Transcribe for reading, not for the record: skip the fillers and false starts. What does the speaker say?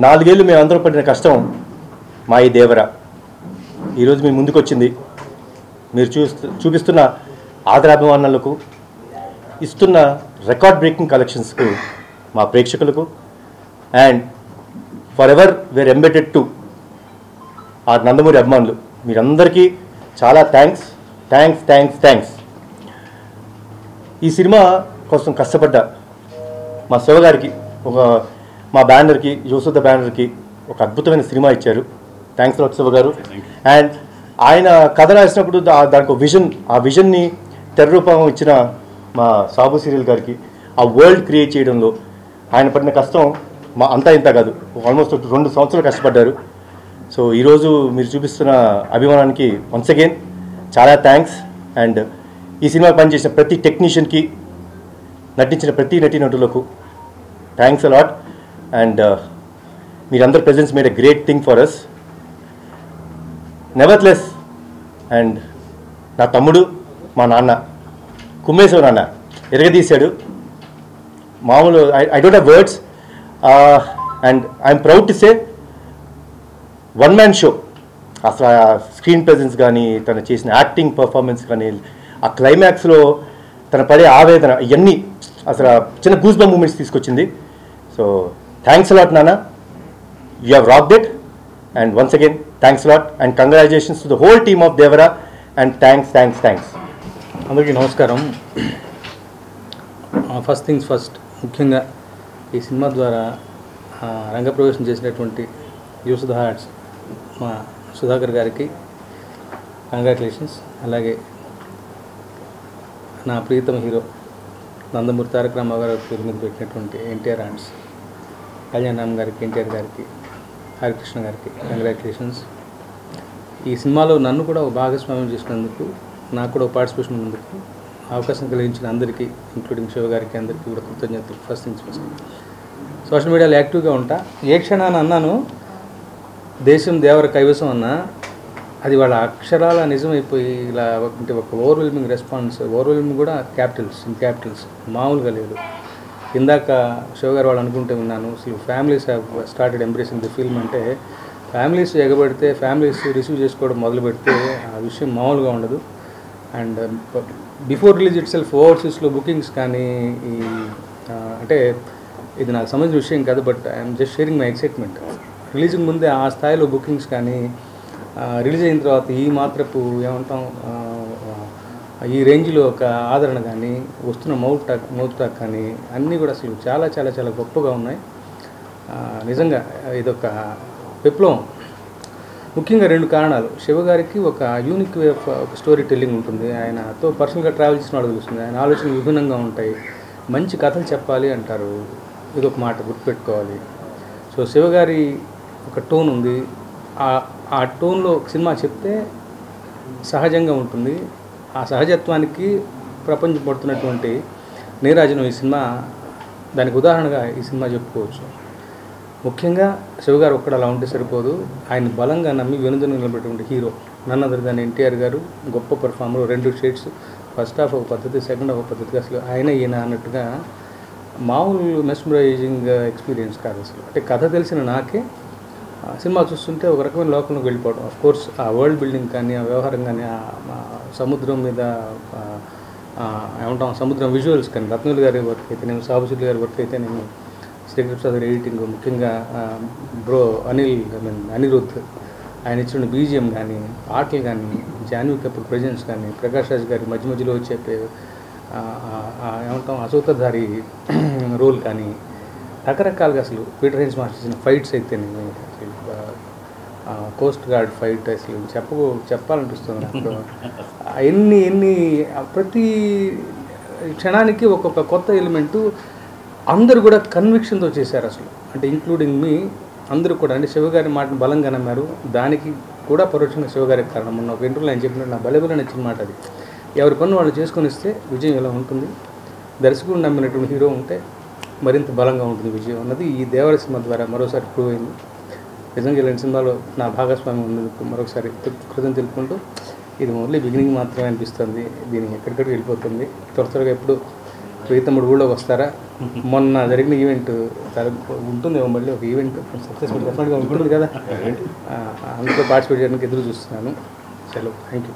4 ఏళ్ళు మేమందరం పడిన కష్టం మా ఈ దేవర ఈరోజు మీ ముందుకు వచ్చింది. మీరు చూపిస్తున్న ఆదరాభిమానాలకు, ఇస్తున్న రికార్డ్ బ్రేకింగ్ కలెక్షన్స్కు మా ప్రేక్షకులకు and for ever where embedded to ఆ నందమూరి అభిమానులు మీరందరికీ చాలా థ్యాంక్స్. ఈ సినిమా కోసం కష్టపడ్డ మా శివ గారికి, మా బ్యానర్కి, యోసుద బ్యానర్కి ఒక అద్భుతమైన సినిమా ఇచ్చారు. థ్యాంక్స్ లాట్ శివ గారు. అండ్ ఆయన కథ రాసినప్పుడు దానికి విజన్, ఆ విజన్ని తెరరూపం ఇచ్చిన మా సాబు సీరియల్ గారికి ఆ వరల్డ్ క్రియేట్ చేయడంలో ఆయన పడిన కష్టం మా అంతా ఇంత కాదు, ఆల్మోస్ట్ 2 సంవత్సరాలు కష్టపడ్డారు. సో ఈరోజు మీరు చూపిస్తున్న అభిమానానికి వన్స్ అగైన్ చాలా థ్యాంక్స్. అండ్ ఈ సినిమా పనిచేసిన ప్రతి టెక్నీషియన్కి, నటించిన ప్రతి నటీనటులకు థ్యాంక్స్ అలాట్. అండ్ మీరందరూ presence made a great thing for us. Nevertheless. And నా తమ్ముడు, మా నాన్న కుమ్మేశ్వర నాన్న ఎరగదీశాడు. మామూలు I don't have words. And I'm proud to say one man show. అసలు ఆ స్క్రీన్ ప్రెజెన్స్ కానీ, తను చేసిన యాక్టింగ్ పర్ఫార్మెన్స్ కానీ, ఆ క్లైమాక్స్లో తన పడే ఆవేదన, ఇవన్నీ అసలు చిన్న గూస్ బంప్ మూమెంట్స్ తీసుకొచ్చింది. సో థ్యాంక్స్ అలాట్ నాన్న, you have rocked it. And once again thanks a lot and congratulations to the whole team of Devara. And thanks. అందరికీ నమస్కారం. ఫస్ట్ థింగ్స్ ఫస్ట్, ముఖ్యంగా ఈ సినిమా ద్వారా రంగప్రవేశం చేసినటువంటి యూసుద హార్ట్స్ మా సుధాకర్ గారికి కంగ్రాచులేషన్స్. అలాగే నా ప్రియతమ హీరో నందమూరి తారక రామారావు గారి పేరు మీద పెట్టినటువంటి ఎన్టీఆర్ ఆర్ట్స్ కళ్యాణ్ రామ్ గారికి, ఎన్టీఆర్ గారికి, హరికృష్ణ గారికి కంగ్రాచులేషన్స్. ఈ సినిమాలో నన్ను కూడా ఒక భాగస్వామ్యం చేసినందుకు, నాకు కూడా ఒక పార్టిసిపేషన్ ఉన్నందుకు అవకాశం కలిగించిన అందరికీ, ఇంక్లూడింగ్ శివ గారికి, అందరికీ కూడా కృతజ్ఞతలు. First things first. సోషల్ మీడియాలో యాక్టివ్గా ఉంటా. ఏ క్షణాన్ని అన్నాను దేశం దేవర కైవసం అన్నా, అది వాళ్ళ అక్షరాల నిజమైపోయి ఇలా అంటే ఒక ఓవర్వెల్మింగ్ రెస్పాన్స్. ఓవర్వెల్మింగ్ కూడా క్యాపిటల్స్ మామూలుగా లేదు. ఇందాక శివ గారు వాళ్ళు అనుకుంటే విన్నాను, అసలు families have started embracing the film అంటే, ఫ్యామిలీస్ ఎగబడితే, ఫ్యామిలీస్ రిసీవ్ చేసుకోవడం మొదలు పెడితే ఆ విషయం మామూలుగా ఉండదు. And before release itself ఓవర్సీస్లో బుకింగ్స్ కానీ, ఈ అంటే ఇది నాకు సంబంధించిన విషయం కాదు, but I'm just sharing my excitement. Releasing ముందే ఆ స్థాయిలో బుకింగ్స్ కానీ, రిలీజ్ అయిన తర్వాత ఈ మాత్రపు ఏమంటాం ఈ రేంజ్లో ఒక ఆదరణ కానీ, వస్తున్న మౌత్ టాక్ కానీ అన్నీ కూడా అసలు చాలా చాలా చాలా గొప్పగా ఉన్నాయి. నిజంగా ఇదొక విప్లవం. ముఖ్యంగా 2 కారణాలు. శివ గారికి ఒక యూనిక్ వే ఆఫ్ ఒక స్టోరీ టెల్లింగ్ ఉంటుంది. ఆయనతో పర్సనల్గా ట్రావెల్ చేసిన వాళ్ళకి తెలుస్తుంది. ఆయన ఆలోచనలు విభిన్నంగా ఉంటాయి. మంచి కథలు చెప్పాలి అంటారు, ఇదొక మాట గుర్తుపెట్టుకోవాలి. సో శివ గారి ఒక టోన్ ఉంది. ఆ టోన్లో సినిమా చెప్తే సహజంగా ఉంటుంది. ఆ సహజత్వానికి ప్రపంచం పడుతున్నటువంటి నీరాజనం ఈ సినిమా దానికి ఉదాహరణగా ఈ సినిమా చెప్పుకోవచ్చు. ముఖ్యంగా శివగారు ఒక్కడ అలా ఉంటే సరిపోదు. ఆయన బలంగా నమ్మి వెనుదను నిలబెట్టినటువంటి హీరో నన్ను అదర్ ఎన్టీఆర్ గారు. గొప్ప పర్ఫార్మర్. 2 షేడ్స్, ఫస్ట్ హాఫ్ ఒక పద్ధతి, సెకండ్ హాఫ్ ఒక పద్ధతి. అసలు ఆయన ఈయన అన్నట్టుగా మామూలు మెస్మరైజింగ్ ఎక్స్పీరియన్స్ కాదు అసలు. అంటే కథ తెలిసిన నాకే సినిమా చూస్తుంటే ఒక రకమైన లోకంలోకి వెళ్ళిపోవడం. ఆఫ్ కోర్స్ ఆ వరల్డ్ బిల్డింగ్ కానీ, ఆ వ్యవహారం కానీ, సముద్రం మీద ఏమంటాం సముద్రం విజువల్స్ కానీ, రత్నూలు గారి వర్క్ అయితే నేను, సాబుసూరి గారి వర్క్ అయితే నేను, శ్రీకృష్ణ ఎడిటింగ్, ముఖ్యంగా అనిరుద్ధ్ ఆయన ఇచ్చిన బీజిఎం కానీ, ఆటలు కానీ, జాన్వీ కపూర్ ప్రజెన్స్ కానీ, ప్రకాష్ రాజ్ గారి మధ్య మధ్యలో చెప్పే ఏమంటాం అసూతధారి రోల్ కానీ, రకరకాలుగా అసలు పీటర్ హెన్స్ మాస్టర్ చేసిన ఫైట్స్ అయితే నేను కోస్ట్ గార్డ్ ఫైట్ అసలు చెప్పాలనిపిస్తుంది నాకు. ఎన్ని ప్రతి క్షణానికి ఒక్కొక్క కొత్త ఎలిమెంటు అందరూ కూడా కన్విక్షన్తో చేశారు అసలు. అంటే ఇంక్లూడింగ్ మీ అందరూ కూడా. అంటే శివగారి మాటను బలంగా నమ్మారు. దానికి కూడా పరోక్షంగా శివగారికి కారణం. మొన్న ఒక ఇంటర్వ్యూలో ఆయన చెప్పినట్టు నా బలబల నచ్చిన మాట అది. ఎవరి పన్ను వాళ్ళు చేసుకొని ఇస్తే విజయం ఎలా ఉంటుంది, దర్శకుడు నమ్మినటువంటి హీరో ఉంటే మరింత బలంగా ఉంటుంది విజయం అన్నది ఈ దేవర సినిమా ద్వారా మరోసారి ప్రూవ్ అయింది. నిజంగా ఇలాంటి సినిమాలో నా భాగస్వామ్యం ఉన్నందుకు మరొకసారి కృతజ్ఞతలు తెలుపుకుంటూ, ఇది ఓన్లీ బిగినింగ్ మాత్రమే అనిపిస్తుంది. దీనికి ఎక్కడికక్కడికి వెళ్ళిపోతుంది. త్వరగా ఎప్పుడు ప్రీతముడు ఊళ్ళోకి వస్తారా? మొన్న జరిగిన ఈవెంట్ ఉంటుంది మళ్ళీ ఒక ఈవెంట్ సక్సెస్ఫుల్ డెఫినెట్గా ఉంటుంది కదా, అందులో పార్టిసిపేట్ చేయడానికి ఎదురు చూస్తున్నాను. సెలవు. Thank you.